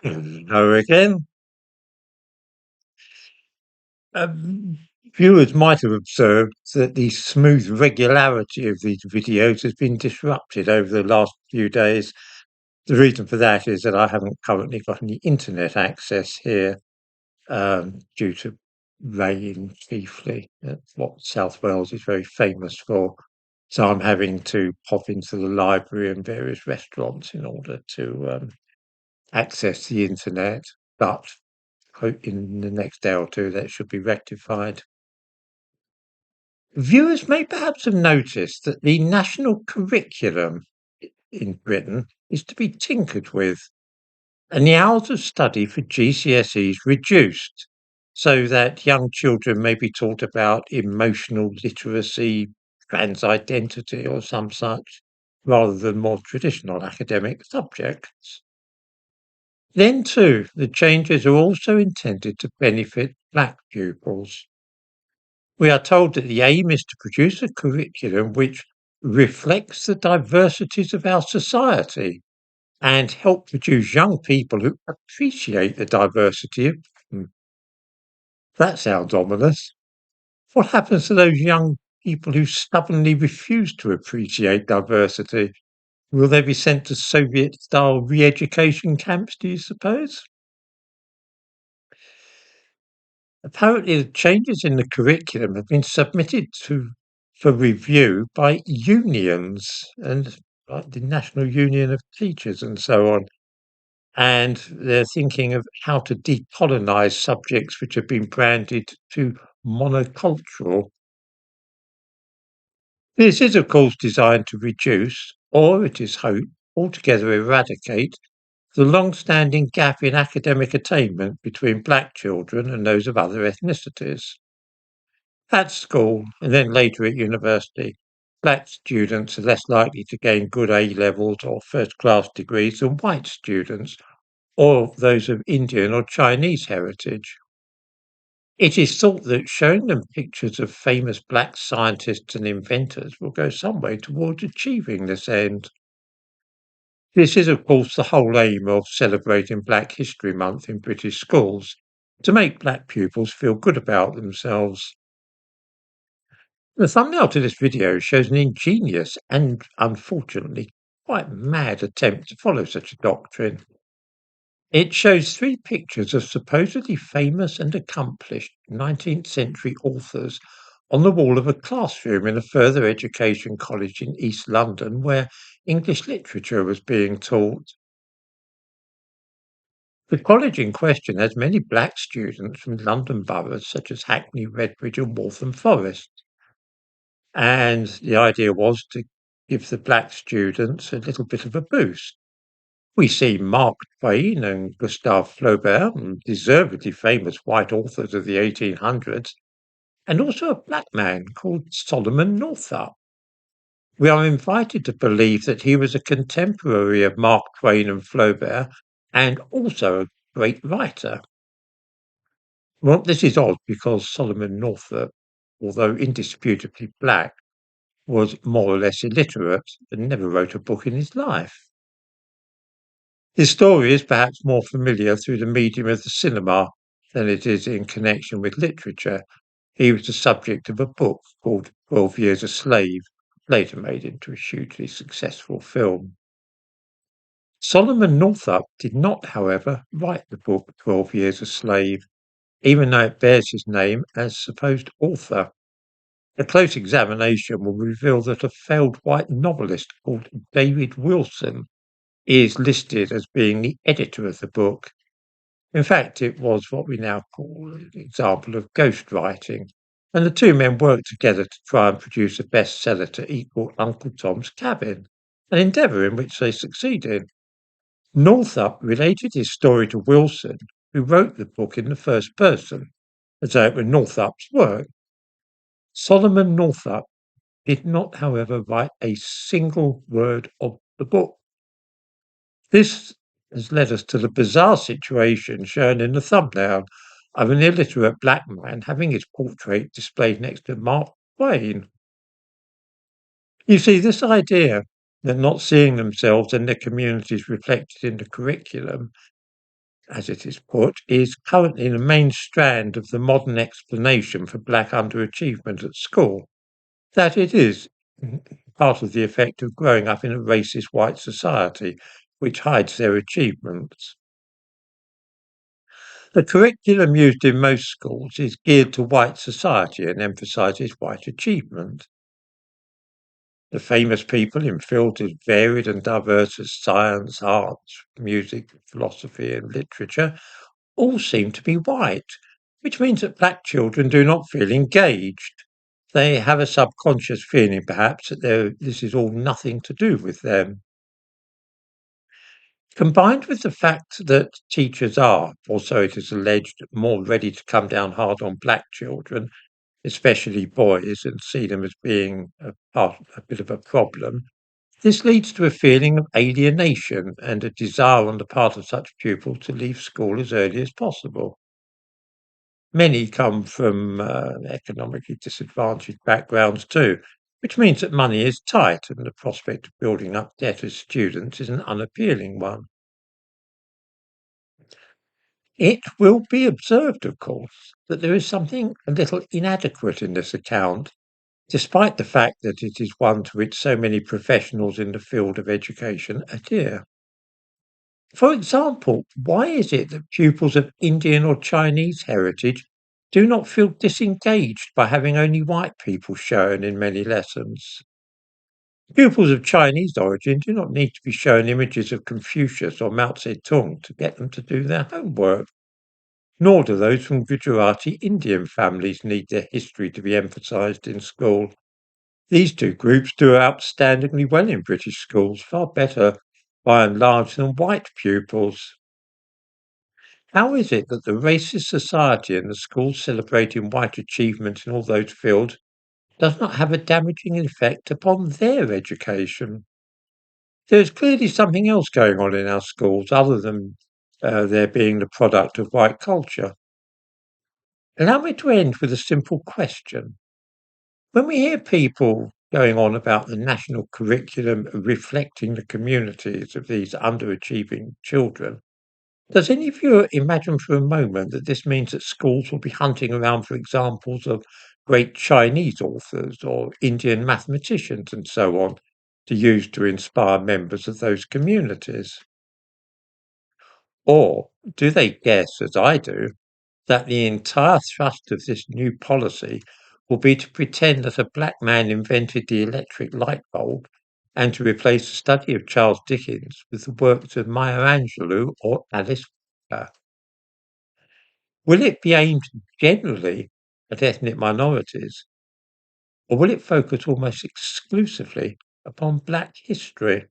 Hello again. Um, Viewers might have observed that the smooth regularity of these videos has been disrupted over the last few days. The reason for that is that I haven't currently got any internet access here due to rain chiefly. That's what South Wales is very famous for. So I'm having to pop into the library and various restaurants in order to access the internet. But hope in the next day or two that should be rectified. Viewers may perhaps have noticed that the national curriculum in Britain is to be tinkered with, and the hours of study for GCSEs reduced so that young children may be taught about emotional literacy, trans identity, or some such, rather than more traditional academic subjects. Then, too, the changes are also intended to benefit black pupils. We are told that the aim is to produce a curriculum which reflects the diversities of our society and help produce young people who appreciate the diversity of that sounds ominous. What happens to those young people who stubbornly refuse to appreciate diversity? Will they be sent to Soviet style re education camps, do you suppose? Apparently, the changes in the curriculum have been submitted to for review by unions and like the National Union of Teachers and so on. And they're thinking of how to decolonize subjects which have been branded to monocultural. This is, of course, designed to reduce, or it is hoped, altogether eradicate the long-standing gap in academic attainment between black children and those of other ethnicities. At school, and then later at university, black students are less likely to gain good A levels or first class degrees than white students or those of Indian or Chinese heritage. It is thought that showing them pictures of famous black scientists and inventors will go some way towards achieving this end. This is, of course, the whole aim of celebrating Black History Month in British schools, to make black pupils feel good about themselves. The thumbnail to this video shows an ingenious and, unfortunately, quite mad attempt to follow such a doctrine. It shows three pictures of supposedly famous and accomplished 19th century authors on the wall of a classroom in a further education college in East London where English literature was being taught. The college in question has many black students from London boroughs such as Hackney, Redbridge, and Waltham Forest. And the idea was to give the black students a little bit of a boost. We see Mark Twain and Gustave Flaubert, deservedly famous white authors of the 1800s, and also a black man called Solomon Northup. We are invited to believe that he was a contemporary of Mark Twain and Flaubert and also a great writer. Well, this is odd because Solomon Northup, although indisputably black, was more or less illiterate and never wrote a book in his life. His story is perhaps more familiar through the medium of the cinema than it is in connection with literature. He was the subject of a book called 12 Years a Slave, later made into a hugely successful film. Solomon Northup did not, however, write the book 12 Years a Slave, even though it bears his name as supposed author. A close examination will reveal that a failed white novelist called David Wilson is listed as being the editor of the book. In fact, it was what we now call an example of ghostwriting, and the two men worked together to try and produce a bestseller to equal Uncle Tom's Cabin, an endeavour in which they succeeded. Northup related his story to Wilson, who wrote the book in the first person, as though it were Northup's work. Solomon Northup did not, however, write a single word of the book. This has led us to the bizarre situation shown in the thumbnail of an illiterate black man having his portrait displayed next to Mark Twain. You see, this idea that not seeing themselves and their communities reflected in the curriculum as it is put, is currently the main strand of the modern explanation for black underachievement at school. That it is part of the effect of growing up in a racist white society which hides their achievements. The curriculum used in most schools is geared to white society and emphasizes white achievement. The famous people in fields as varied and diverse as science, arts, music, philosophy, and literature all seem to be white, which means that black children do not feel engaged. They have a subconscious feeling, perhaps, that this is all nothing to do with them. Combined with the fact that teachers are, or so it is alleged, more ready to come down hard on black children, especially boys, and see them as being a bit of a problem, this leads to a feeling of alienation and a desire on the part of such pupils to leave school as early as possible. Many come from economically disadvantaged backgrounds too, which means that money is tight and the prospect of building up debt as students is an unappealing one. It will be observed, of course, that there is something a little inadequate in this account, despite the fact that it is one to which so many professionals in the field of education adhere. For example, why is it that pupils of Indian or Chinese heritage do not feel disengaged by having only white people shown in many lessons? Pupils of Chinese origin do not need to be shown images of Confucius or Mao Zedong to get them to do their homework, nor do those from Gujarati Indian families need their history to be emphasized in school. These two groups do outstandingly well in British schools, far better by and large than white pupils. How is it that the racist society and the schools celebrating white achievement in all those fields does not have a damaging effect upon their education? There is clearly something else going on in our schools other than their being the product of white culture. Allow me to end with a simple question. When we hear people going on about the national curriculum reflecting the communities of these underachieving children, does any of you imagine for a moment that this means that schools will be hunting around for examples of great Chinese authors or Indian mathematicians and so on to use to inspire members of those communities? Or do they guess, as I do, that the entire thrust of this new policy will be to pretend that a black man invented the electric light bulb and to replace the study of Charles Dickens with the works of Maya Angelou or Alice Walker? Will it be aimed generally at ethnic minorities, or will it focus almost exclusively upon black history?